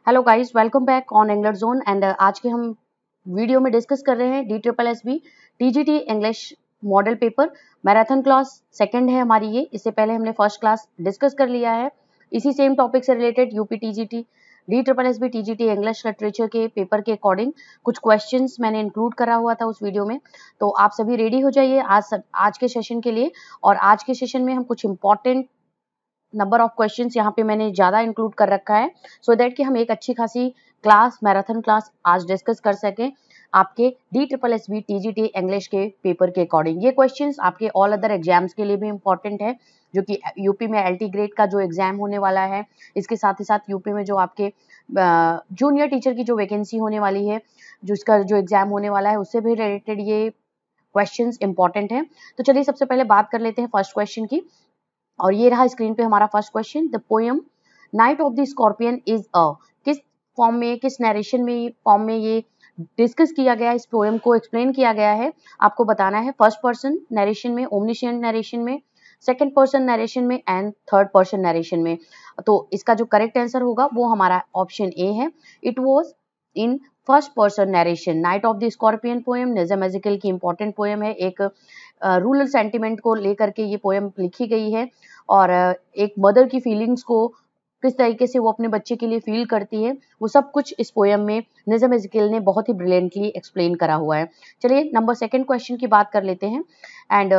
Hello guys, welcome back on angler zone and आज के हम वीडियो में डिस्कस कर रहे हैं DSSB TGT English model paper marathon class second है हमारी ये। इससे पहले हमने फर्स्ट क्लास डिस्कस कर लिया है इसी सेम टॉपिक से related UP TGT DSSB TGT English literature के पेपर के अकॉर्डिंग कुछ क्वेश्चंस मैंने इंक्लूड करा हुआ था उस वीडियो में। तो आप सभी रेडी हो जाइए आज के सेशन के लिए। और आज के सेशन में हम कुछ इंपॉर्टेंट नंबर ऑफ क्वेश्चंस यहाँ पे मैंने ज्यादा इंक्लूड कर रखा है सो दैट कि हम एक अच्छी खासी क्लास मैराथन क्लास आज डिस्कस कर सकें आपके DSSB TGT इंग्लिश के पेपर के अकॉर्डिंग। ये क्वेश्चंस आपके ऑल अदर एग्जाम्स के लिए भी इंपॉर्टेंट है, जो कि यूपी में LT ग्रेड का जो एग्जाम होने वाला है, इसके साथ ही साथ यूपी में जो आपके जूनियर टीचर की जो वैकेंसी होने वाली है, जिसका जो एग्जाम होने वाला है, उससे भी रिलेटेड ये क्वेश्चंस इंपॉर्टेंट है। तो चलिए सबसे पहले बात कर लेते हैं फर्स्ट क्वेश्चन की। और ये रहा स्क्रीन पे हमारा first question. The poem night of the scorpion is अ, किस फॉर्म में, किस नरेशन में फॉर्म में ये डिस्कस किया गया, इस पोएम को एक्सप्लेन किया गया है, आपको बताना है। फर्स्ट पर्सन नरेशन में, ओमनिशिएंट नरेशन में, सेकंड पर्सन नरेशन में एंड थर्ड पर्सन नरेशन में। तो इसका जो करेक्ट आंसर होगा वो हमारा ऑप्शन ए है। It was in first person narration. Night of the scorpion poem नज़म एज़ेकिएल की इंपॉर्टेंट पोएम है। एक रूरल सेंटिमेंट को लेकर के ये पोएम लिखी गई है और एक मदर की फीलिंग्स को किस तरीके से वो अपने बच्चे के लिए फील करती है, वो सब कुछ इस पोएम में नज़म एज़ेकिएल ने बहुत ही ब्रिलियंटली एक्सप्लेन करा हुआ है। चलिए नंबर सेकंड क्वेश्चन की बात कर लेते हैं। And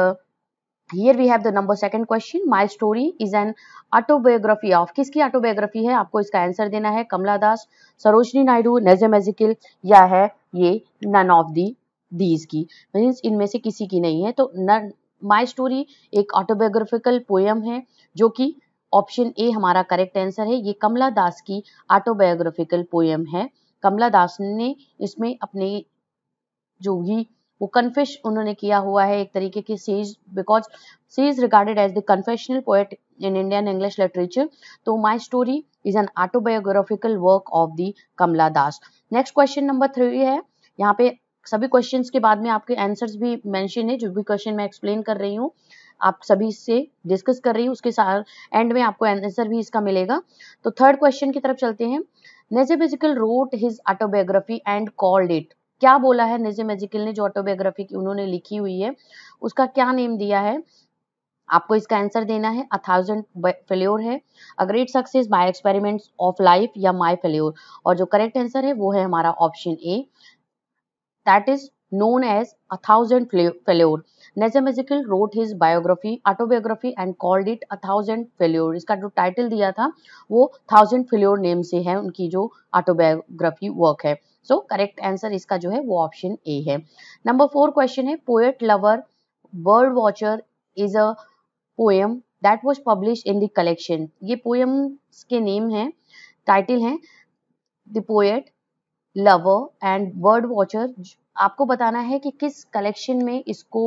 here we have the number second question. My story is an autobiography of, किसकी ऑटोबायोग्राफी है, आपको इसका आंसर देना है। कमला दास, सरोजनी नायडू, नज़म एज़ेकिएल, या है ये नन ऑफ दीज की, मीन्स इनमें से किसी की नहीं है। तो माई स्टोरी एक ऑटोबायोग्राफिकल पोएम है, जो कि ऑप्शन ए हमारा करेक्ट आंसर है। ये कमला दास की ऑटोबायोग्राफिकल पोएम है। कमला दास ने इसमें अपने जो भी वो कन्फेश उन्होंने किया हुआ है एक तरीके की, because she is regarded as the confessional poet in Indian English literature. तो my story is an autobiographical work of the Kamala Das. Next question number 3 है। यहाँ पे सभी क्वेश्चंस के बाद में आपके आंसर्स भी मेंशन है। जो भी क्वेश्चन मैं एक्सप्लेन कर रही हूँ, आप सभी से डिस्कस कर रही हूँ, उसके साथ एंड में आपको आंसर भी इसका मिलेगा। तो थर्ड क्वेश्चन की तरफ चलते हैं। Nissim Ezekiel wrote his autobiography and called it, क्या बोला है नज़म एज़ेकिएल ने, जो ऑटोबायोग्राफी की उन्होंने लिखी हुई है, उसका क्या नेम दिया है, आपको इसका आंसर देना है। 1000 फेल्योर है, a great success, my experiments of life, या माय फेल्योर। और जो करेक्ट आंसर है वो है हमारा option A, that is known as 1000 failure. Nazim Ezekiel wrote his biography, autobiography and called it 1000 failure. इसका जो टाइटल दिया था वो 1000 failure नेम से है, उनकी जो ऑटोबायोग्राफी वर्क है। सो करेक्ट आंसर इसका जो है वो ऑप्शन ए है। नंबर 4 क्वेश्चन है। Poet lover bird watcher is a poem that was published in the collection. ये पोएम्स के नेम है, टाइटल है the poet lover and bird watcher. आपको बताना है कि किस कलेक्शन में इसको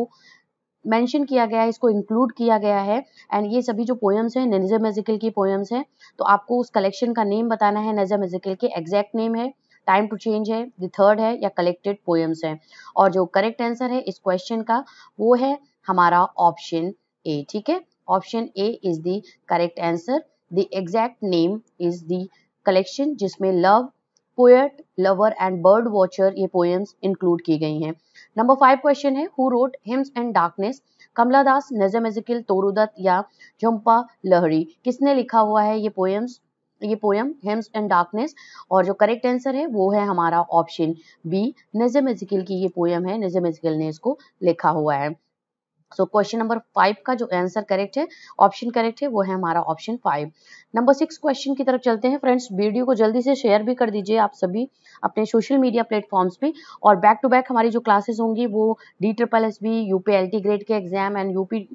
मेंशन किया गया है, इसको इंक्लूड किया गया है। एंड ये सभी जो पोएम्स हैं नज़म एज़ेकिएल की पोएम्स हैं, तो आपको उस कलेक्शन का नेम बताना है। नज़म एज़ेकिएल के एग्जैक्ट नेम है, टाइम टू चेंज है, द थर्ड है, या कलेक्टेड पोएम्स है। और जो करेक्ट आंसर है इस क्वेश्चन का वो है हमारा ऑप्शन ए। ठीक है, option A is the correct answer. The exact name is the collection जिसमें love, poet, lover and bird watcher ये पोएम्स इंक्लूड की गई हैं। नंबर 5 क्वेश्चन है। Who wrote hymns and darkness, Kamala Das, Nissim Ezekiel, तोरूदत्त, या झुम्पा लहरी। किसने लिखा हुआ है ये पोएम हिम्स एंड डार्कनेस। और जो करेक्ट आंसर है वो है हमारा ऑप्शन बी, नज़म एज़ेकिएल की ये पोएम है, नज़म एज़ेकिएल ने इसको लिखा हुआ है। सो क्वेश्चन नंबर 5 का जो आंसर करेक्ट है, ऑप्शन करेक्ट है, वो है हमारा ऑप्शन 5। नंबर 6 क्वेश्चन की तरफ चलते हैं। फ्रेंड्स वीडियो को जल्दी से शेयर भी कर दीजिए आप सभी अपने सोशल मीडिया प्लेटफॉर्म्स पे। और बैक टू बैक हमारी जो क्लासेस होंगी वो DSSB यूपी LT ग्रेड के exam and UP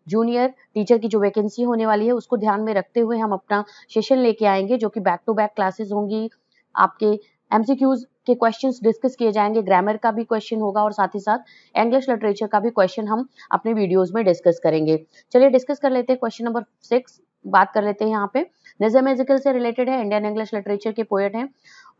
junior teacher की जो वैकेंसी होने वाली है उसको ध्यान में रखते हुए हम अपना सेशन लेके आएंगे, जो कि बैक टू बैक क्लासेस होंगी। आपके MCQs के क्वेश्चंस डिस्कस किए जाएंगे, ग्रामर का भी क्वेश्चन होगा और साथ ही साथ इंग्लिश लिटरेचर का भी क्वेश्चन हम अपने वीडियोस में डिस्कस करेंगे। चलिए डिस्कस कर लेते हैं क्वेश्चन नंबर 6, बात कर लेते हैं यहाँ पे। नज़म एज़ेकिएल से रिलेटेड है, इंडियन इंग्लिश लिटरेचर के पोएट हैं।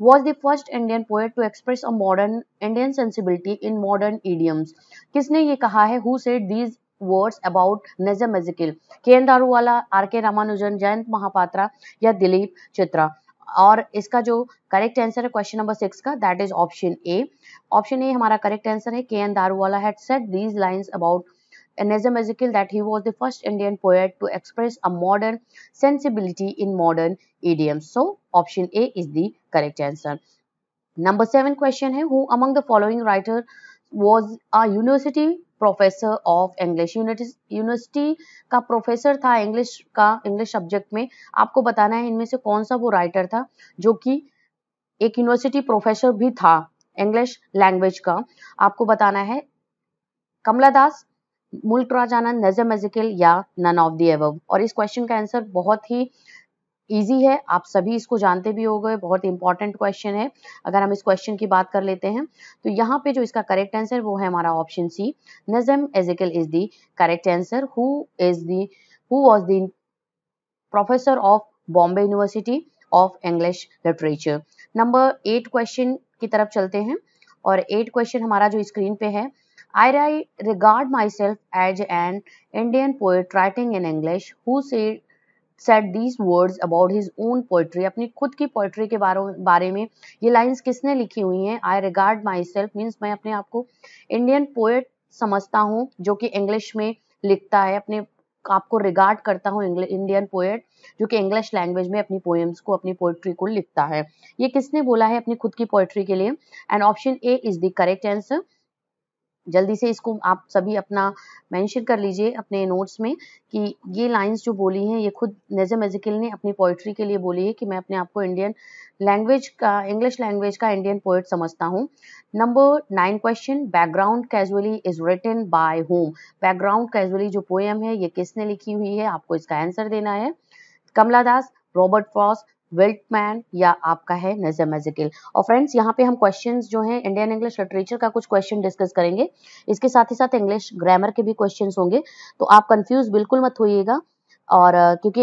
Was the first Indian poet to express a modern Indian sensibility in modern idioms. किसने ये कहा है? Who said these words about Nissim Ezekiel? KN Daruwala, RK Ramanujan, Jayanta Mahapatra, या दिलीप चित्रा। और इसका जो करेक्ट आंसर है क्वेश्चन नंबर 6 का, that is option A. Option ए हमारा करेक्ट आंसर है। K N. Daruwala had said these lines about Nazim Ezekiel that he was the first Indian poet to express a modern sensibility in modern idioms. So option A is the correct answer. Number 7 question है, who among the following writer was a university professor of English? University का professor था English का, English subject में। आपको बताना है इनमें से कौन सा वो राइटर था जो कि एक यूनिवर्सिटी प्रोफेसर भी था इंग्लिश लैंग्वेज का। आपको बताना है कमला दास, मुल्क राज आनंद, नज़म एज़ेकियल या नन ऑफ द अबव। और इस क्वेश्चन का आंसर बहुत ही इजी है, आप सभी इसको जानते भी होंगे, बहुत इंपॉर्टेंट क्वेश्चन है। अगर हम इस क्वेश्चन की बात कर लेते हैं तो यहाँ पे जो इसका करेक्ट आंसर वो है हमारा option C, Nissim Ezekiel is the correct answer, who was the professor of Bombay University of English literature. Number 8 question की तरफ चलते हैं और 8 क्वेश्चन हमारा जो स्क्रीन पे है, I regard myself as an Indian poet writing in English who said these words about his own poetry. अपनी खुद की पोइट्री के बारे में ये लाइंस किसने लिखी हुई हैं? I regard myself means मैं अपने आप को इंडियन पोएट समझता हूँ जो कि इंग्लिश में लिखता है, अपने आप को रिगार्ड करता हूँ इंडियन पोएट जो कि इंग्लिश लैंग्वेज में अपनी पोएम्स को, अपनी पोइट्री को लिखता है। ये किसने बोला है अपनी खुद की पोइट्री के लिए? And option A is the correct answer. जल्दी से इसको आप सभी अपना मेंशन कर लीजिए अपने नोट्स में कि ये लाइंस जो बोली हैं ये खुद नज़म एज़ेकियल ने अपनी पोइट्री के लिए बोली है कि मैं अपने आप को इंडियन लैंग्वेज का, इंग्लिश लैंग्वेज का इंडियन पोएट समझता हूँ। Number 9 question, background casually is written by whom? Background casually जो पोएम है ये किसने लिखी हुई है? आपको इसका आंसर देना है। कमला दास, रॉबर्ट फ्रॉस्ट, विल्टमैन या आपका है नज़म एज़ेकियल। और फ्रेंड्स यहाँ पे हम क्वेश्चंस जो हैं इंडियन इंग्लिश लिटरेचर का कुछ क्वेश्चन डिस्कस करेंगे, इसके साथ ही साथ इंग्लिश ग्रामर के भी क्वेश्चंस होंगे, तो आप कंफ्यूज बिल्कुल मत होइएगा। और क्योंकि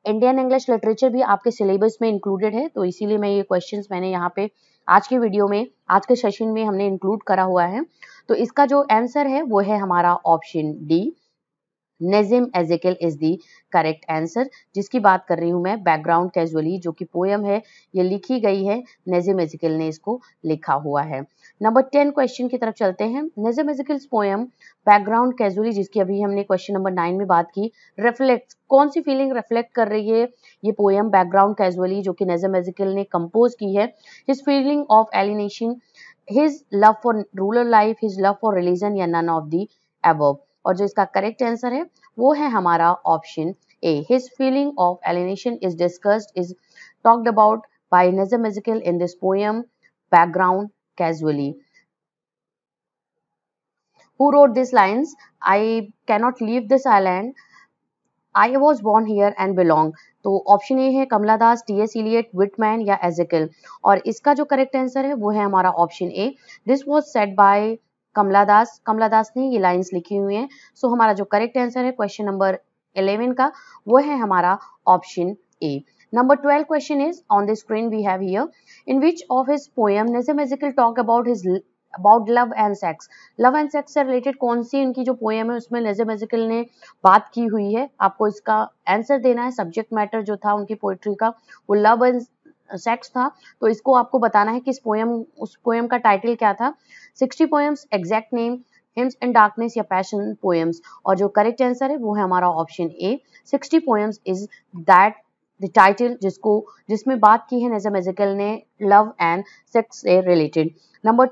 इंडियन इंग्लिश लिटरेचर भी आपके सिलेबस में इंक्लूडेड है, तो इसीलिए मैं ये क्वेश्चंस मैंने यहाँ पे आज की वीडियो में, आज के सेशन में हमने इंक्लूड करा हुआ है। तो इसका जो आंसर है वो है हमारा ऑप्शन डी, नज़म Ezekiel is the correct answer. जिसकी बात कर रही हूँ मैं, बैकग्राउंड कैजुअली जो कि पोएम है ये लिखी गई है, नज़म एज़ेकियल ने इसको लिखा हुआ है। नंबर 10 क्वेश्चन की तरफ चलते हैं। नज़म एज़ेकियल्स पोएम बैकग्राउंड कैजुअली जिसकी अभी हमने क्वेश्चन नंबर 9 में बात की, रिफ्लेक्ट, कौन सी फीलिंग रिफ्लेक्ट कर रही है ये पोएम बैकग्राउंड कैजुअली जो कि नज़म एज़ेकियल ने कंपोज की है? His feeling of alienation, his love for rural life, his love for religion या नन ऑफ द अबव। और जो इसका करेक्ट आंसर है वो है हमारा option A, his feeling of alienation is discussed, is talked about by Nissim Ezekiel in this poem background casually. Who wrote these lines? I cannot leave this island, I was born here and belong। तो option A है कमला दास, T.S.. Elliot, Whitman या एज़ेकियल। और इसका जो correct answer है वो है हमारा option A, this was said by Kamala Das. Kamala Das ने ये लाइंस लिखी हुई हैं। सो हमारा जो करेक्ट आंसर है क्वेश्चन नंबर 11 का वो है हमारा option A. Number 12 question is on the screen we have here. In which of his poem Nazim Ezekiel talk about love and sex? Love and sex से related कौन सी इनकी जो poem है उसमें नज़म एज़ेकियल ने बात की हुई है? आपको इसका आंसर देना है। सब्जेक्ट मैटर जो था उनकी पोइट्री का वो लव एंड सेक्स था, तो इसको आपको बताना है कि उस पोएम का टाइटल क्या था। 60 poems, exact name, hymns in darkness या पैशन पोएम्स। और जो करेक्ट आंसर है वो है हमारा option a, 60 poems is that the title जिसमें बात की है नज़म एज़ेकियल ने लव एंड सेक्स से related. Number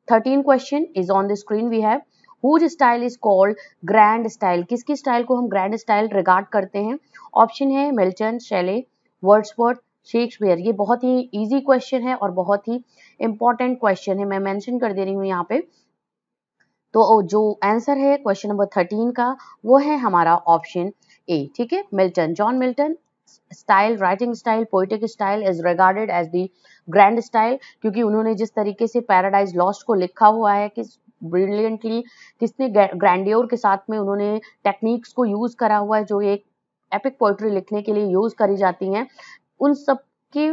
13 question is on the screen we have, whose style is called grand style? किसकी स्टाइल को हम ग्रैंड स्टाइल रिगार्ड करते हैं? ऑप्शन है मिल्टन, शेले, वर्ड्सवर्थ, शेक्सपियर। ये बहुत ही इजी क्वेश्चन है और बहुत ही इंपॉर्टेंट क्वेश्चन है, मैं मेंशन कर दे रही हूँ यहाँ पे। तो जो आंसर है क्वेश्चन नंबर 13 का वो है हमारा ऑप्शन ए, ठीक है, Milton. John Milton style, writing style, poetic style is regarded as the grand style, क्योंकि उन्होंने जिस तरीके से पैराडाइज लॉस्ट को लिखा हुआ है कि ब्रिलियंटली, किसने ग्रैंडियोर के साथ में उन्होंने टेक्निक्स को यूज करा हुआ है जो एक एपिक पोइट्री लिखने के लिए यूज करी जाती हैं, उन सब की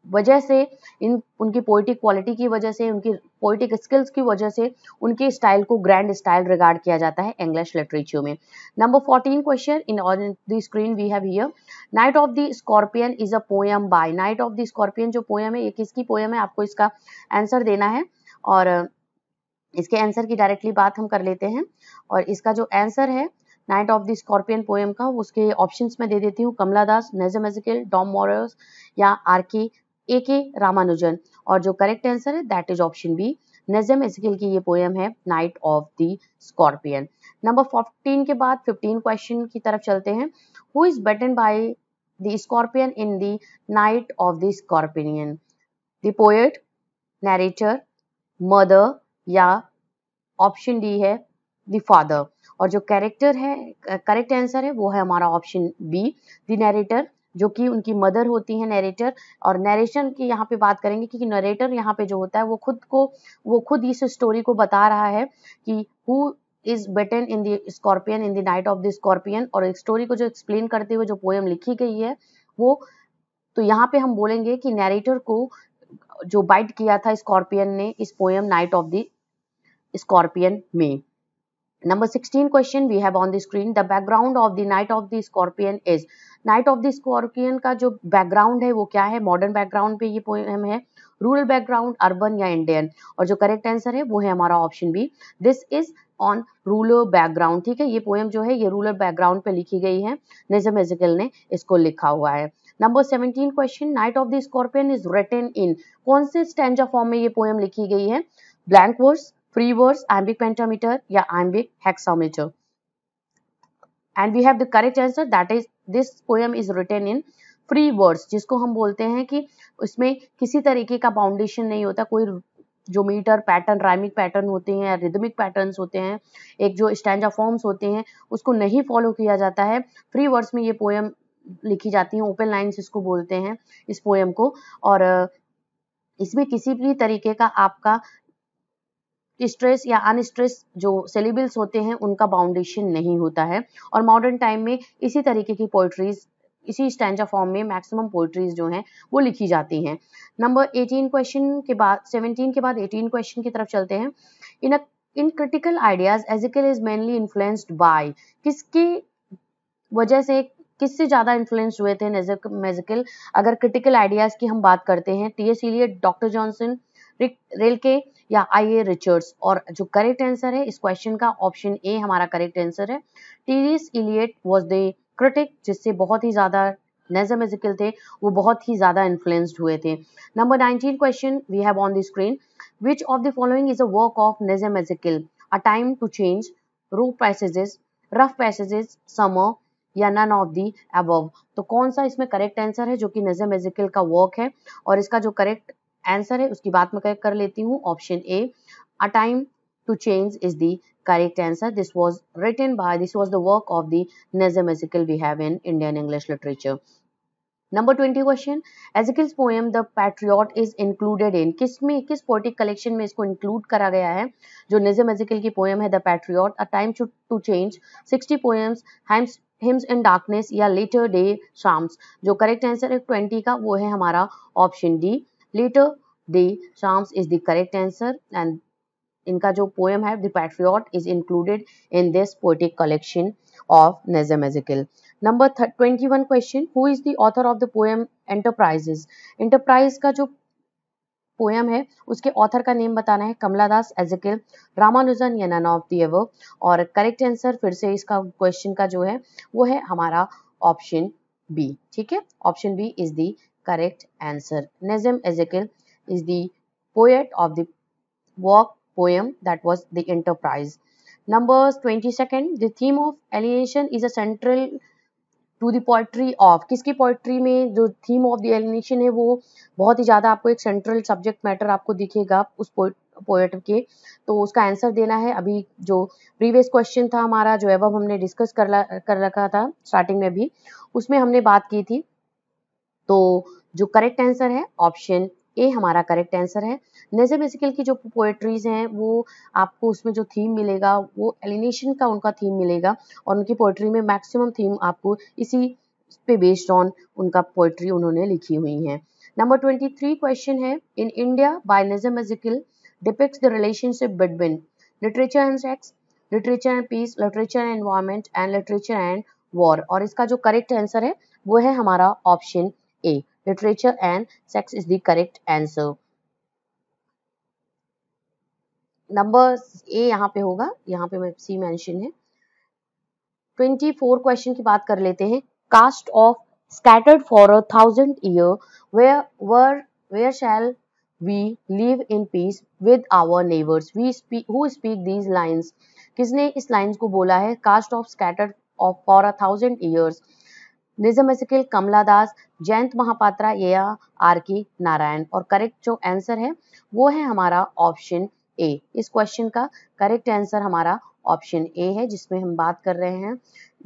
वजह से, इन उनकी पोइटिक क्वालिटी की वजह से, उनकी पोइटिक स्किल्स की वजह से उनके स्टाइल को ग्रैंड स्टाइल रिगार्ड किया जाता है इंग्लिश लिटरेचर में। Number 14 question in on the screen we have here, night of the scorpion is a poem by. Night of the scorpion जो पोएम है ये किसकी पोएम है, आपको इसका आंसर देना है। और इसके आंसर की डायरेक्टली बात हम कर लेते हैं। और इसका जो आंसर है night of the scorpion poem का, उसके ऑप्शंस में दे देती हूँ, कमला दास, नजम एज़ेकिएल, डॉम मॉरिस या ए के रामानुजन। और जो करेक्ट आंसर है that is option b, Nissim Ezekiel की ये पोएम है night of the scorpion. Number 14 के बाद 15 क्वेश्चन की तरफ चलते हैं। Who is bitten by the scorpion in the night of the scorpion? The poet, narrator, mother या ऑप्शन डी है द फादर। और जो कैरेक्टर है, करेक्ट आंसर है वो है हमारा ऑप्शन बी, द नरेटर, जो कि उनकी मदर होती है नरेटर। और नरेशन की यहाँ पे बात करेंगे क्योंकि नरेटर यहाँ पे जो होता है वो खुद इस स्टोरी को बता रहा है कि who is bitten in the scorpion in the night of the scorpion. और एक स्टोरी को जो एक्सप्लेन करते हुए जो पोएम लिखी गई है वो, तो यहाँ पे हम बोलेंगे कि नरेटर को जो बाइट किया था स्कॉर्पियन ने इस poem night of the scorpion में। Number 16 question we have on the screen, the background of the Night of the Scorpion is। Night of the Scorpion का जो बैकग्राउंड है वो क्या है? मॉडर्न बैकग्राउंड पे ये पोएम है, रूरल बैकग्राउंड, अर्बन या इंडियन? और जो करेक्ट आंसर है वो है हमारा option b, this is on rural background. ठीक है, ये पोएम जो है ये रूरल बैकग्राउंड पे लिखी गई है, नजम एज़ेकिएल ने इसको लिखा हुआ है। Number 17 question, night of the scorpion is written in, कौन से स्टैंजा फॉर्म में ये पोएम लिखी गई है? Blank verse, free verse, iambic pentameter या iambic hexameter? And we have the correct answer, that is this poem is written in free verse, जिसको हम बोलते हैं कि उसमें किसी तरीके का बाउंडेशन नहीं होता, कोई जो मीटर पैटर्न, राइमिक पैटर्न होते हैं या रिदमिक पैटर्न्स होते हैं, एक जो स्टैंजा फॉर्म्स होते हैं उसको नहीं फॉलो किया जाता है। फ्री वर्स में ये पोएम लिखी जाती है, ओपन लाइन्स इसको बोलते हैं इस पोएम को। और इसमें किसी भी तरीके का आपका स्ट्रेस या अनस्ट्रेस जो सिलेबल्स होते हैं उनका बाउंडेशन नहीं होता है। और मॉडर्न टाइम में इसी तरीके की पोइट्रीज, इसी स्टैंजा फॉर्म में मैक्सिमम पोइट्रीज जो हैं वो लिखी जाती हैं। नंबर 18 क्वेश्चन के बाद 17 के बाद 18 क्वेश्चन की तरफ चलते हैं। In critical ideas Ezekiel is mainly influenced by, किसकी वजह से, किससे ज्यादा इन्फ्लुएंस हुए थे नजम एज़ेकिएल? अगर क्रिटिकल आइडियाज की हम बात करते हैं, T S. Eliot, doctor Johnson, Rilke या आई.ए. रिचर्ड्स? और जो करेक्ट आंसर है इस क्वेश्चन का ऑप्शन ए हमारा करेक्ट आंसर है। T S. Eliot was the critic जिससे बहुत ही ज्यादा नजम एज़ेकिएल थे वो बहुत ही ज्यादा इन्फ्लुएंस्ड हुए थे। Number 19 question we have on the screen, which of the following is a work of Nissim Ezekiel? A time to change, raw passages, rough passages, summer या नन ऑफ दी अबव? तो कौन सा इसमें करेक्ट आंसर है जो कि नजम एज़ेकिएल का work है? और इसका जो करेक्ट आंसर है उसकी बात मैं कर लेती हूँ, option A, a time to change is the correct answer. This was the work of the Nissim Ezekiel we have in Indian English literature. Number 20 question, Ezekiel's poem the patriot is included in, किस poetic collection में इसको include करा गया है? जो नजम एज़ेकिएल की poem है the patriot, a time to change, 60 poems, hymns in darkness या लेटर डे शाम्स? जो करेक्ट आंसर है 20 का वो है हमारा option D, latter day psalms is the correct answer. And इनका जो पोएम है the patriot is included in this poetic collection of Nissim Ezekiel. Number 21 question, who is the author of the poem enterprises? Enterprise का जो poem है उसके author का name बताना है, कमला दास, एज़ेकिएल, रामानुजन या नन ऑफ द अबव? और करेक्ट आंसर फिर से इसका क्वेश्चन का जो है वो है हमारा ऑप्शन बी। ठीक है, option b is the correct answer. Nissim Ezekiel is the poet of the work poem that was the enterprise. Numbers 22nd, the theme of alienation is a central to the poetry of, किसकी poetry में जो theme of the alienation है वो बहुत ही ज्यादा आपको एक central subject matter आपको दिखेगा उस पोएट के, तो उसका आंसर देना है। अभी जो प्रीवियस क्वेश्चन था हमारा जो एबव हमने डिस्कस कर रखा था स्टार्टिंग में भी, उसमें हमने बात की थी, तो जो करेक्ट आंसर है ऑप्शन ए हमारा करेक्ट आंसर है। नजम एज़ेकिएल की जो पोएट्रीज हैं वो आपको उसमें जो थीम मिलेगा वो एलिनेशन का उनका थीम मिलेगा, और उनकी पोएट्री में मैक्सिमम थीम आपको इसी पे बेस्ड ऑन उनका पोएट्री उन्होंने लिखी हुई है। नंबर 23 क्वेश्चन है, in India by Nissim Ezekiel depicts the relationship between literature and sex, literature and peace, literature and environment and literature and war. और इसका जो करेक्ट आंसर है वो है हमारा option A, literature and sex is the correct answer. Number A यहाँ पे होगा, यहाँ पे मैं सी मेंशन है। 24 क्वेश्चन की बात कर लेते हैं। Cast off scattered for 1,000 year, where shall we live in peace with our neighbors? Who speak these lines? किसने इस लाइन्स को बोला है? Cast off scattered for 1,000 years, Nissim Ezekiel, Kamala Das, Jayanta Mahapatra या आर.के. नारायण। और करेक्ट जो आंसर है वो है हमारा ऑप्शन ए। इस क्वेश्चन का करेक्ट आंसर हमारा ऑप्शन ए है, जिसमें हम बात कर रहे हैं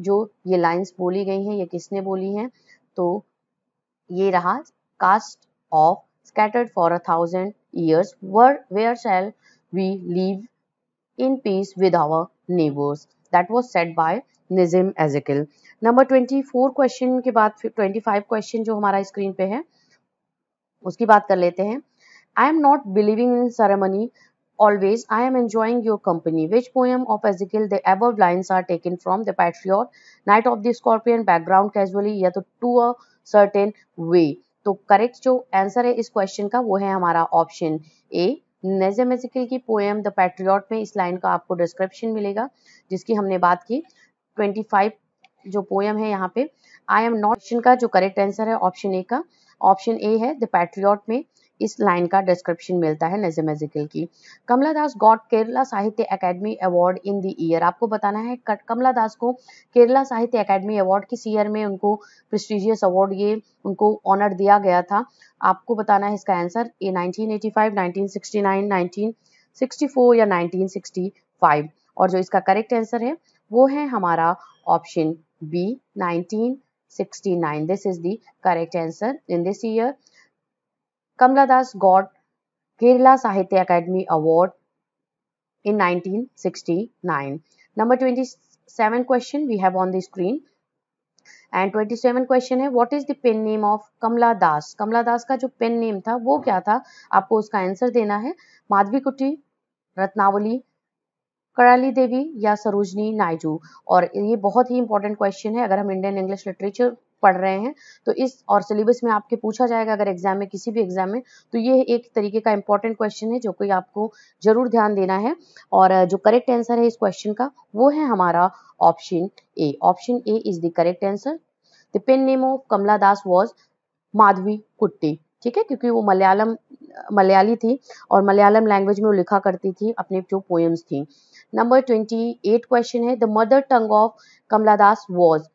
जो ये लाइंस बोली गई हैं ये किसने बोली हैं, तो ये रहा cast off scattered for 1,000 years, where shall we live in peace with our neighbors, that was said by Nissim Ezekiel. Number 24 question के बाद 25 क्वेश्चन जो हमारा स्क्रीन पे है उसकी बात कर लेते हैं। I am not believing in ceremony always, I am enjoying your company. Which poem of Ezekiel the above lines are taken from? The Patriot, Night of the Scorpion, Background Casually, या तो To a Certain Way। तो correct जो answer है इस question का वो है हमारा ऑप्शन ए। निज़म एज़ेकिल की पोएम द पैट्रियट में इस लाइन का आपको डिस्क्रिप्शन मिलेगा जिसकी हमने बात की। 25 जो पोएम है यहाँ पे आई एम नॉट का जो करेक्ट आंसर है ऑप्शन ए का, ऑप्शन ए है द पैट्रियट में इस लाइन का डिस्क्रिप्शन मिलता है निज़म एज़ेकिल की। कमला दास गॉट केरला साहित्य academy award in the year. आपको बताना है कमला दास को केरला साहित्य अकेडमी अवार्ड किस ईयर में उनको प्रेस्टिजियस अवार्ड ये उनको ऑनर दिया गया था। आपको बताना है इसका आंसर ए 1985, 1969, 1964 या 1965। और जो इसका करेक्ट आंसर है वो है हमारा option b 1969। This is the correct answer. In this year Kamala Das got Kerala Sahitya Academy Award in 1969. Number 27 question we have on the screen. And 27 question है what is the pen name of Kamala Das? Kamala Das का जो pen name था वो क्या था? आपको उसका answer देना है। माधवीकुट्टी, रत्नावली, कराली देवी या सरोजनी नायडू। और ये बहुत ही इंपॉर्टेंट क्वेश्चन है अगर हम इंडियन इंग्लिश लिटरेचर पढ़ रहे हैं तो इस और सिलेबस में आपके पूछा जाएगा अगर एग्जाम में किसी भी एग्जाम में, तो ये एक तरीके का इंपॉर्टेंट क्वेश्चन है जो कि आपको जरूर ध्यान देना है। और जो करेक्ट आंसर है इस क्वेश्चन का वो है हमारा option A. Option A is the correct answer. The pen name of Kamala Das was Madhavikutty. ठीक है, क्योंकि वो मलयाली थी और मलयालम लैंग्वेज में वो लिखा करती थी अपने जो पोएम्स थी। नंबर 28 क्वेश्चन है the mother tongue of Kamala Das was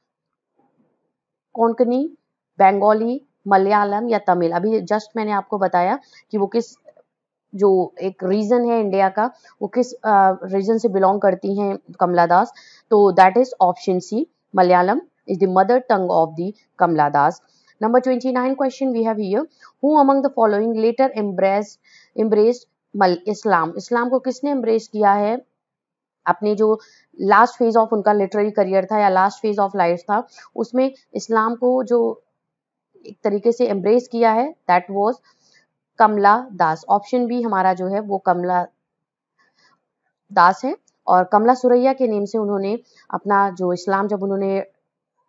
Konkani, Bengali, Malayalam या तमिल। अभी जस्ट मैंने आपको बताया कि वो किस जो एक रीजन है इंडिया का वो किस रीजन से बिलोंग करती हैं कमला दास, तो that is option C, Malayalam is the mother tongue of the Kamala Das. Number 29 question we have here, who among the following later embraced Islam? इस्लाम को किसने embrace किया है? अपने जो लास्ट फेज ऑफ उनका लिटरेरी करियर था या लास्ट फेज ऑफ लाइफ था उसमें इस्लाम को जो एक तरीके से एम्ब्रेस किया है that was Kamala Das. Option B हमारा जो है वो कमला दास है। और कमला सुरैया के नेम से उन्होंने अपना जो इस्लाम जब उन्होंने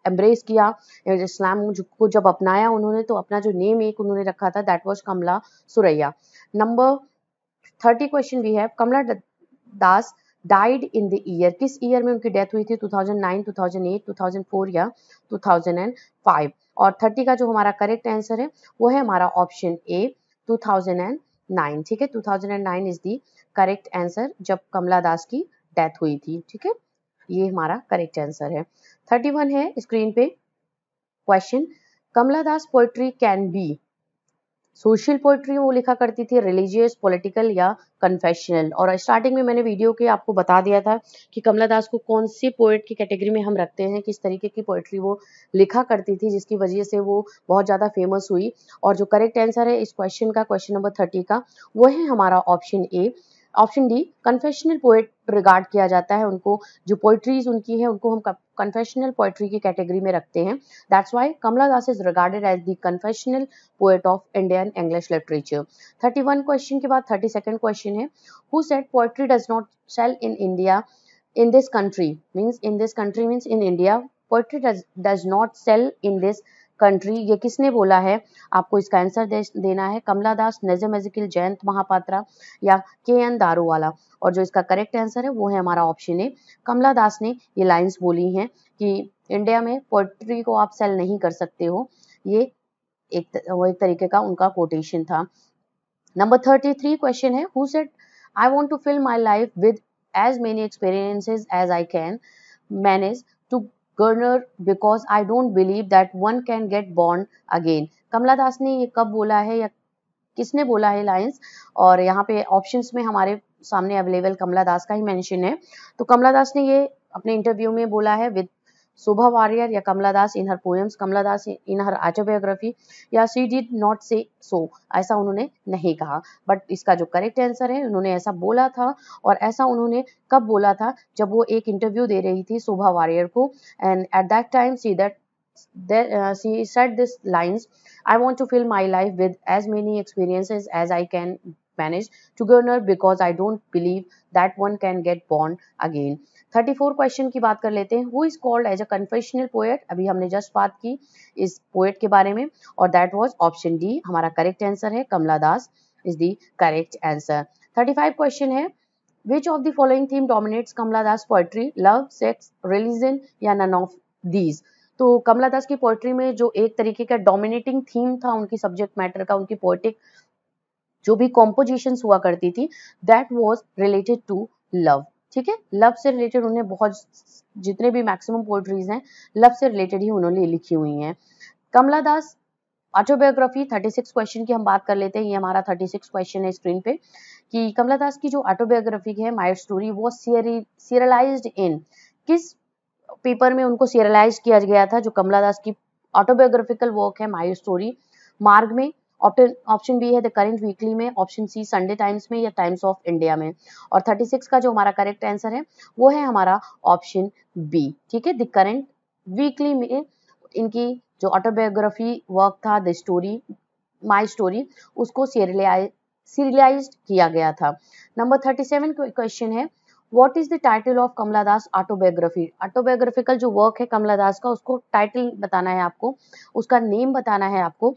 एम्ब्रेस किया, इस्लाम को जब अपनाया उन्होंने, तो अपना जो नेम एक उन्होंने रखा था that was Kamala Surayya. Number 30 question we have, Kamala Das died in the year. किस ईयर में उनकी डेथ हुई थी? 2009, 2008, 2004 या 2005। और 30 का जो हमारा करेक्ट आंसर है वो है हमारा ऑप्शन ए 2009। ठीक है, 2009 इज द करेक्ट आंसर जब कमला दास की डेथ हुई थी। ठीक है, ये हमारा करेक्ट आंसर है। 31 है स्क्रीन पे question, Kamala Das poetry can be social poetry वो लिखा करती थी, रिलीजियस, पॉलिटिकल या कन्फेशनल। और स्टार्टिंग में मैंने वीडियो के आपको बता दिया था कि कमला दास को कौन सी पोएट की कैटेगरी में हम रखते हैं, किस तरीके की पोएट्री वो लिखा करती थी जिसकी वजह से वो बहुत ज़्यादा फेमस हुई। और जो करेक्ट आंसर है इस क्वेश्चन का, क्वेश्चन नंबर 30 का, वो है हमारा option A option D, confessional poet regard किया जाता है उनको, जो पोइट्रीज उनकी है उनको हम कन्फेशनल पोएट्री की कैटेगरी में रखते हैं। That's why Kamala Das is regarded as the confessional poet of Indian English literature. 31 question के बाद 32nd क्वेश्चन है, who said poetry does not sell in India in this country, means in this country means in India, poetry does not sell in this country। ये किसने बोला है, आपको इसका answer देना है, कमला दास, नजम एज़िकिल, जयंत महापात्रा या के.एन. दारूवाला। और जो इसका करेक्ट आंसर है वो है हमारा ऑप्शन ए, कमला दास ने ये लाइंस बोली हैं कि इंडिया में पोएट्री को आप सेल नहीं कर सकते हो। ये एक तरीके का उनका कोटेशन था। नंबर 33 क्वेश्चन है, who said I want to fill my life with as many experiences as I can manage to garner because I don't believe that one can get born again। कमला दास ने ये कब बोला है या किसने बोला है लाइंस, और यहाँ पे ऑप्शंस में हमारे सामने अवेलेबल कमला दास का ही मेंशन है। तो कमला दास ने ये अपने इंटरव्यू में बोला है विद शोभा वारियर, या कमला दास इन हर पोएम्स, कमला दास इन हर ऑटोबायोग्राफी, या शी डिड नॉट से सो, ऐसा उन्होंने नहीं कहा। बट इसका जो करेक्ट आंसर है, उन्होंने ऐसा बोला था, और ऐसा उन्होंने कब बोला था, जब वो एक इंटरव्यू दे रही थी शोभा वारियर को, and at that time she said this lines, I want to fill my life with as many experiences as I can manage to garner because I don't believe that one can get born again। 34 question की बात कर लेते हैं, who is called as a confessional poet. अभी हमने just बात की इस पोएट के बारे में, और दैट वाज ऑप्शन डी, हमारा करेक्ट आंसर है Kamala Das is the correct answer. 35 question है, which of the following theme dominates Kamala Das poetry, love, sex, religion या नन ऑफ दीज। तो कमला दास की पोएट्री में जो एक तरीके का डोमिनेटिंग थीम था उनकी सब्जेक्ट मैटर का, उनकी पोएटिक जो भी कॉम्पोजिशंस हुआ करती थी, that was related to love. ठीक है, लव से रिलेटेड उन्हें बहुत, जितने भी मैक्सिमम पोएट्रीज हैं लव से रिलेटेड ही उन्होंने लिखी हुई हैं। कमला दास ऑटोबायोग्राफी, 36 क्वेश्चन की हम बात कर लेते हैं। ये हमारा 36 क्वेश्चन है स्क्रीन पे, कि कमला दास की जो ऑटोबायोग्राफी है माय स्टोरी, वो सीरियलाइज्ड इन, किस पेपर में उनको सीरियलाइज किया गया था जो कमला दास की ऑटोबायोग्राफिकल वर्क है माय स्टोरी, मार्ग में, ऑप्शन बी है द करेंट वीकली में, ऑप्शन सी संडे टाइम्स में, या टाइम्स ऑफ इंडिया में। और 36 का जो हमारा करेक्ट आंसर है वो है हमारा ऑप्शन बी। ठीक है, द करेंट वीकली में इनकी जो ऑटोबायोग्राफी वर्क था द स्टोरी, माय स्टोरी, उसको सीरियलाइज्ड किया गया था। नंबर 37 क्वेश्चन है, what is the title of Kamala Das autobiography. Autobiographical जो वर्क है कमला दास का, उसको टाइटल बताना है आपको, उसका नेम बताना है आपको।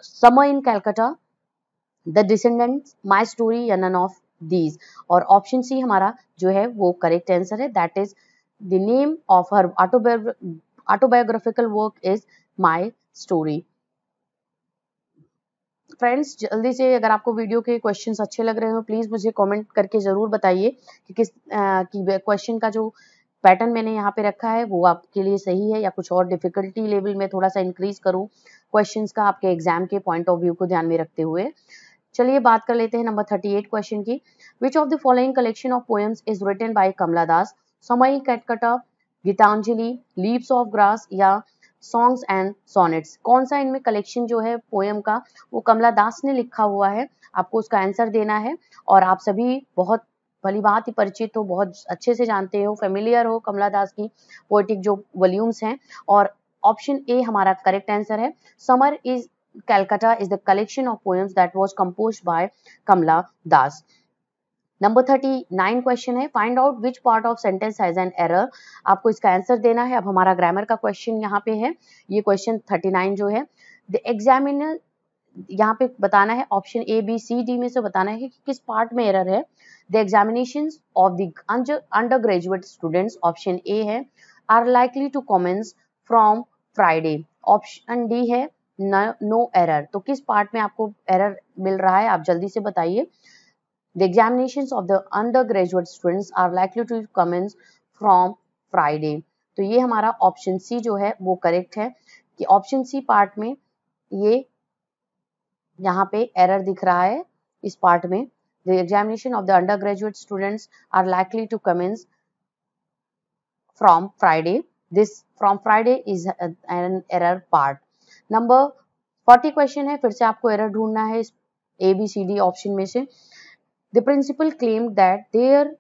Summer in Calcutta, the descendants, my story या नन ऑफ दीज। और ऑप्शन सी हमारा जो है वो करेक्ट आंसर है, that is the name of her autobiographical work is my story. Friends, जल्दी से अगर आपको वीडियो के क्वेश्चंस अच्छे लग रहे हो प्लीज मुझे कमेंट करके जरूर बताइए कि किस क्वेश्चन का जो पैटर्न मैंने यहाँ पे रखा है वो आपके लिए सही है, या कुछ और डिफिकल्टी लेवल में थोड़ा सा इंक्रीज करूँ क्वेश्चंस का आपके एग्जाम के पॉइंट ऑफ व्यू को ध्यान में रखते हुए। चलिए बात कर लेते हैं नंबर 38 क्वेश्चन की, which of the following collection of poems is written by Kamala Das, summer Calcutta, Gitanjali, leaves of grass या सॉन्ग्स एंड सोनेट्स। कौन सा इनमें कलेक्शन जो है पोएम का वो कमला दास ने लिखा हुआ है, आपको उसका आंसर देना है। और आप सभी बहुत भली बात ही परिचित हो, बहुत अच्छे से जानते हो, फेमिलियर हो कमला दास की पोएटिक जो वॉल्यूम्स हैं। और ऑप्शन ए हमारा करेक्ट आंसर है, summer is Calcutta is the collection of poems that was composed by Kamala Das. Number 39 question है, find out which part of sentence has an error. आपको इसका आंसर देना है। अब हमारा ग्रामर का क्वेश्चन यहाँ पे है, ये क्वेश्चन 39 जो है, द एग्जामिनर यहाँ पे बताना है, option A B C D में से बताना है कि किस पार्ट में एरर है। The examinations of the undergraduate students, option A है, are likely to commence from Friday, option D है नो एरर। तो किस पार्ट में आपको एरर मिल रहा है, आप जल्दी से बताइए। The examinations of the undergraduate students are likely to commence from Friday। तो ये हमारा ऑप्शन सी जो है वो करेक्ट है, कि ऑप्शन सी पार्ट में ये यहाँ पे एरर दिख रहा है इस पार्ट में। The examination of the undergraduate students are likely to commence from Friday। This from Friday is an error part। Number 40 question है, फिर से आपको एरर ढूंढना है इस ABCD ऑप्शन में से। The principal claimed that there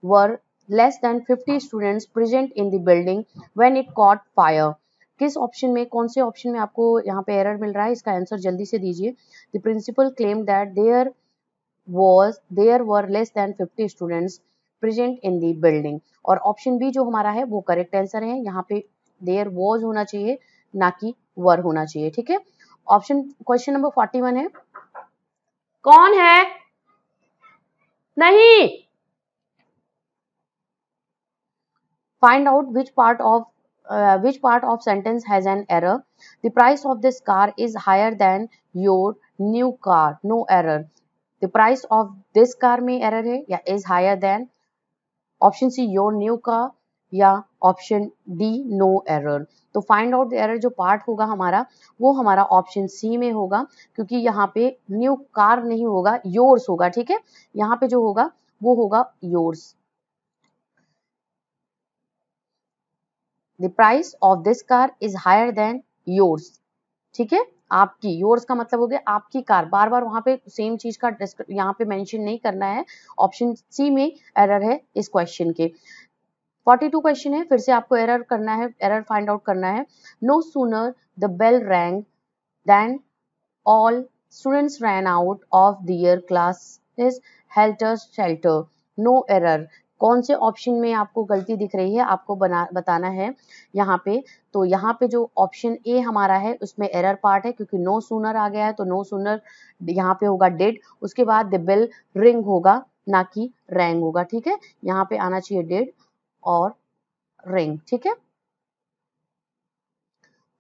were less than 50 students present in the building when it caught fire. किस ऑप्शन में, कौन से ऑप्शन में आपको यहाँ पे एरर मिल रहा है, इसका आंसर जल्दी से दीजिए। The principal claimed that there were less than 50 students present in the building. और ऑप्शन बी जो हमारा है वो करेक्ट आंसर है। यहाँ पे देयर वॉज होना चाहिए, ना कि वर होना चाहिए, ठीक है। ऑप्शन क्वेश्चन नंबर 41 है, कौन है, नहीं, find out which part of sentence has an error. The price of this car is higher than your new car. No error. The price of this car में error है या is higher than, option see your new car या option D no error. तो find out the error जो part होगा हमारा वो हमारा ऑप्शन सी में होगा, क्योंकि यहाँ पे न्यू कार नहीं होगा, योर्स होगा, ठीक है। यहाँ पे जो होगा वो होगा yours. The price of this car is higher than yours, ठीक है। आपकी, योर्स का मतलब हो गया आपकी कार, बार बार वहां पे सेम चीज का यहाँ पे मेंशन नहीं करना है। ऑप्शन सी में एरर है इस क्वेश्चन के। 42 क्वेश्चन है, फिर से आपको एरर करना है, एरर फाइंड आउट करना है। No sooner the bell rang than all students ran out of their classes helter shelter. No error. कौन से ऑप्शन में आपको गलती दिख रही है आपको बताना है यहाँ पे। तो यहाँ पे जो ऑप्शन ए हमारा है उसमें एरर पार्ट है, क्योंकि नो सूनर आ गया है, तो नो सूनर यहाँ पे होगा डिड, उसके बाद द बेल रिंग होगा, ना कि रैंग होगा, ठीक है। यहाँ पे आना चाहिए डिड और रिंग, ठीक है।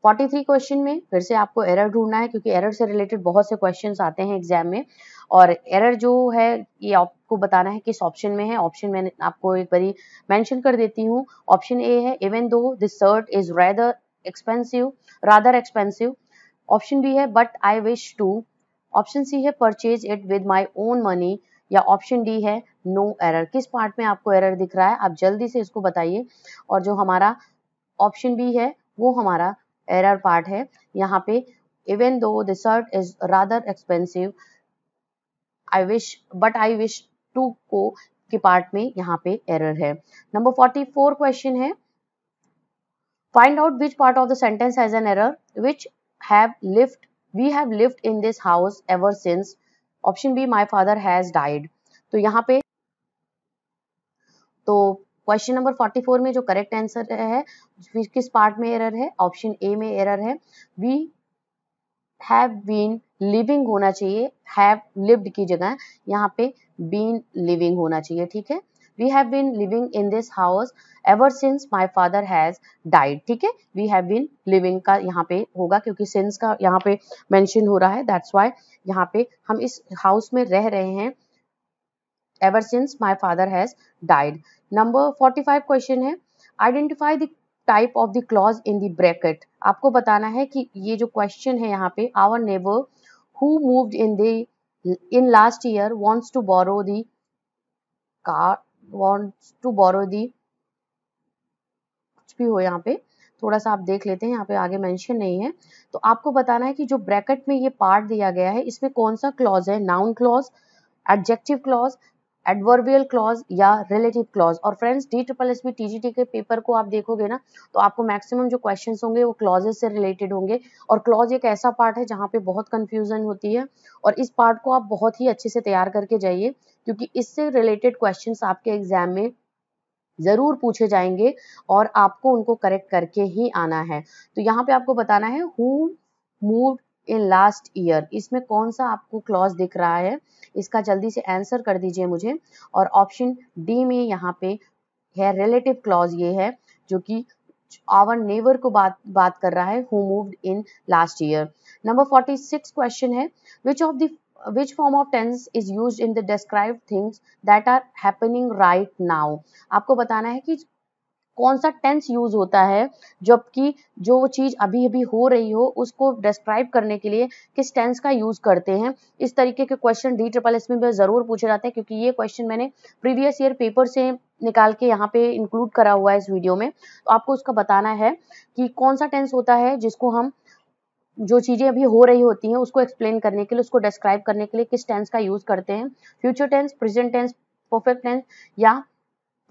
43 क्वेश्चन में फिर से आपको एरर ढूंढना है, क्योंकि एरर से रिलेटेड बहुत से क्वेश्चंस आते हैं एग्जाम में, और एरर जो है ये आपको बताना है किस ऑप्शन में है। ऑप्शन मैंने आपको एक बारी मेंशन कर देती हूँ। ऑप्शन ए है even though this shirt is rather expensive. Option B है but I wish to. Option C है purchase it with my own money, या ऑप्शन डी है नो एरर। किस पार्ट में आपको एरर दिख रहा है आप जल्दी से इसको बताइए। और जो हमारा ऑप्शन बी है वो हमारा एरर पार्ट है। यहाँ पे even though the shirt is rather expensive I wish to को के पार्ट में यहाँ पे एरर है। नंबर 44 क्वेश्चन है, find out which part of the sentence has an error which we have lived in this house ever since. Option B my father has died. तो यहाँ पे तो क्वेश्चन नंबर 44 में जो करेक्ट आंसर है किस part में एरर है, ऑप्शन ए में एरर है। वी हैव बीन लिविंग होना चाहिए, हैव लिव्ड की जगह यहाँ पे बीन लिविंग होना चाहिए, ठीक है। We have been living in this house ever since my father has died, ठीक है। वी हैव बीन लिविंग का यहाँ पे होगा, क्योंकि सिंस का यहाँ पे मेंशन हो रहा है, दैट्स वाई यहाँ पे हम इस हाउस में रह रहे हैं ever since my father has died. Number 45 question है, identify the type of the clause in the bracket. आपको बताना है कि ये जो क्वेश्चन है यहाँ पे our neighbor who moved in last year wants to borrow the कुछ भी हो, यहाँ पे थोड़ा सा आप देख लेते हैं, यहाँ पे आगे मेंशन नहीं है। तो आपको बताना है कि जो ब्रैकेट में ये पार्ट दिया गया है इसमें कौन सा क्लॉज है, noun clause, adjective clause, adverbial clause या रिलेटिव क्लॉज। और फ्रेंड्स DSSB TGT के पेपर को आप देखोगे ना तो आपको मैक्सिमम जो क्वेश्चंस होंगे वो क्लॉजेस से रिलेटेड होंगे, और क्लॉज एक ऐसा पार्ट है जहाँ पे बहुत कंफ्यूजन होती है, और इस पार्ट को आप बहुत ही अच्छे से तैयार करके जाइए, क्योंकि इससे रिलेटेड क्वेश्चंस आपके एग्जाम में जरूर पूछे जाएंगे और आपको उनको करेक्ट करके ही आना है। तो यहाँ पे आपको बताना है who moved in last year, इसमें कौन सा आपको क्लॉज दिख रहा है, इसका जल्दी से आंसर कर दीजिए मुझे। और ऑप्शन डी में यहाँ पे है रिलेटिव क्लॉज, ये है जो कि आवर नेवर को बात कर रहा है, who moved in last year. Number 46 question है, which form of tense is used in the described things that are happening right now। आपको बताना है कि कौन सा टेंस यूज होता है जबकि जो चीज अभी अभी हो रही हो उसको डिस्क्राइब करने के लिए किस टेंस का यूज करते हैं। इस तरीके के क्वेश्चन DSSB में जरूर पूछे जाते हैं, क्योंकि ये क्वेश्चन मैंने प्रीवियस ईयर पेपर से निकाल के यहाँ पे इंक्लूड करा हुआ है इस वीडियो में। तो आपको उसका बताना है कि कौन सा टेंस होता है जिसको हम जो चीजें अभी हो रही होती हैं उसको एक्सप्लेन करने के लिए, उसको डिस्क्राइब करने के लिए किस टेंस का यूज करते हैं, future tense, present tense, perfect tense या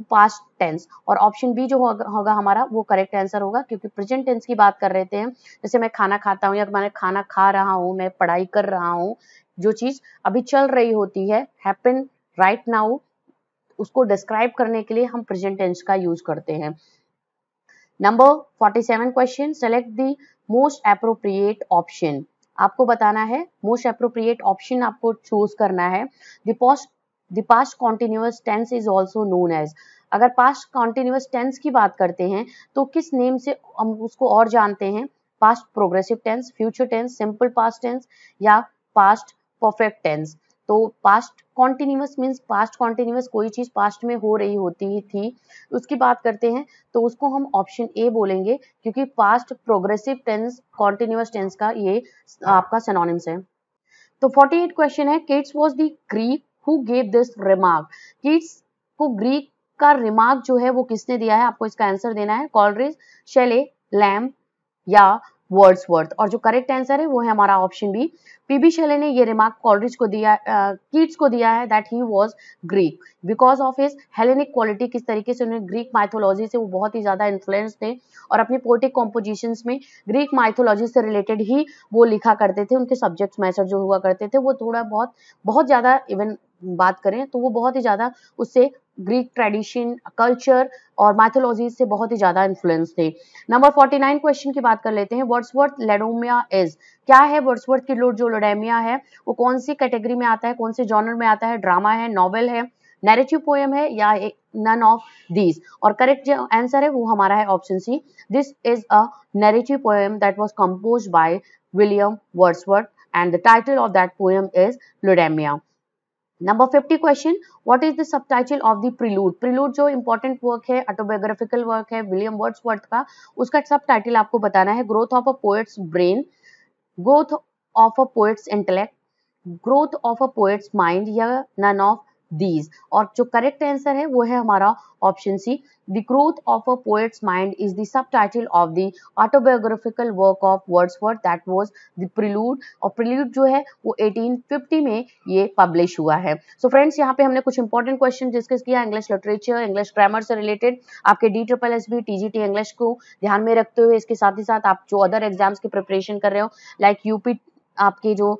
पास्ट टेंस। और ऑप्शन बी जो होगा हमारा वो करेक्ट आंसर होगा, क्योंकि प्रेजेंट टेंस की बात कर रहे थे हम। जैसे मैं खाना खाता हूँ या मैं खाना खा रहा हूँ, मैं पढ़ाई कर रहा हूँ, जो चीज अभी चल रही होती है, हैपन राइट नाउ, उसको डिस्क्राइब करने के लिए हम प्रेजेंट टेंस का यूज करते हैं। Number 47 question, select the most appropriate option. आपको बताना है मोस्ट एप्रोप्रिएट ऑप्शन आपको चूज करना है। The past continuous tense is also known as. अगर पास्ट कॉन्टिन्यूअस टेंस की बात करते हैं तो किस नेम से हम उसको और जानते हैं, past progressive tense, future tense, simple past tense या पास्ट परफेक्ट टेंस। तो past continuous means past continuous कोई चीज पास्ट में हो रही होती थी, उसकी बात करते हैं तो उसको हम ऑप्शन ए बोलेंगे, क्योंकि past progressive tense continuous tense का ये आपका सिनोनिम्स है। तो 48 क्वेश्चन है, Keats was the Greek who gave this remark. Keats को ग्रीक का रिमार्क जो है वो किसने दिया है, आपको इसका आंसर देना है। कॉलरिज, शेले, लैम्ब या वर्ड्सवर्थ। और जो करेक्ट आंसर है वो है हमारा ऑप्शन बी, पीबी शेले ने ये रिमार्क कॉलरिज को दिया, कीट्स को दिया है, that he was Greek because of his Hellenic quality. किस तरीके से उन्हें ग्रीक माइथोलॉजी से वो बहुत ही ज्यादा इन्फ्लुएंस थे और अपनी पोएटिक कॉम्पोजिशंस में ग्रीक माइथोलॉजी से रिलेटेड ही वो लिखा करते थे। उनके सब्जेक्ट्स मैटर जो हुआ करते थे वो थोड़ा बहुत ज्यादा, इवन बात करें तो वो बहुत ही ज्यादा उससे ग्रीक ट्रेडिशन, कल्चर और माइथोलॉजी से बहुत ही ज्यादा इन्फ्लुएंस थे। नंबर 49 क्वेश्चन की बात कर लेते हैं, वर्ड्सवर्थ लेडोमिया इज। क्या है वर्ड्सवर्थ की जो लेडोमिया है वो कौन सी कैटेगरी में आता है, कौन से जॉनर में आता है, ड्रामा है, नॉवेल है, नैरेटिव पोएम है या नन ऑफ दीज। और करेक्ट जो आंसर है वो हमारा है option C, this is a narrative poem that was composed by William Wordsworth and the title of that poem is Laodamia. Number 50 question, what is the subtitle of the prelude. Prelude जो important work है, autobiographical work है William Wordsworth का, उसका subtitle आपको बताना है। Growth of a poet's brain, growth of a poets intellect, growth of a poet's mind या none of these. और जो करेक्ट आंसर है वो है हमारा option C, the growth of a poet's mind is the subtitle of the autobiographical work of Wordsworth that was the prelude. और prelude जो है वो 1850 में ये पब्लिश हुआ है। सो फ्रेंड्स, यहाँ पे हमने कुछ इंपॉर्टेंट क्वेश्चन डिस्कस किया इंग्लिश लिटरेचर, इंग्लिश ग्रामर से रिलेटेड, आपके DSSB TGT इंग्लिश को ध्यान में रखते हुए। इसके साथ ही साथ आप जो अदर एग्जाम्स की प्रिपरेशन कर रहे हो, लाइक यूपी आपके जो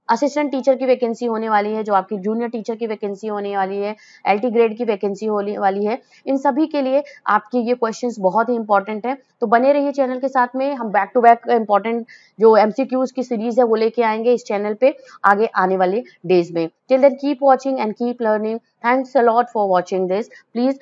असिस्टेंट टीचर की वैकेंसी होने वाली है, जो आपकी जूनियर टीचर की वैकेंसी होने वाली है, LT ग्रेड की वैकेंसी होने वाली है, इन सभी के लिए आपके ये क्वेश्चंस बहुत ही इंपॉर्टेंट है। तो बने रहिए चैनल के साथ में, हम बैक टू बैक इंपॉर्टेंट जो MCQs की सीरीज है वो लेके आएंगे इस चैनल पे आगे आने वाले डेज में। Till then keep watching and keep learning. Thanks a lot for watching this. Please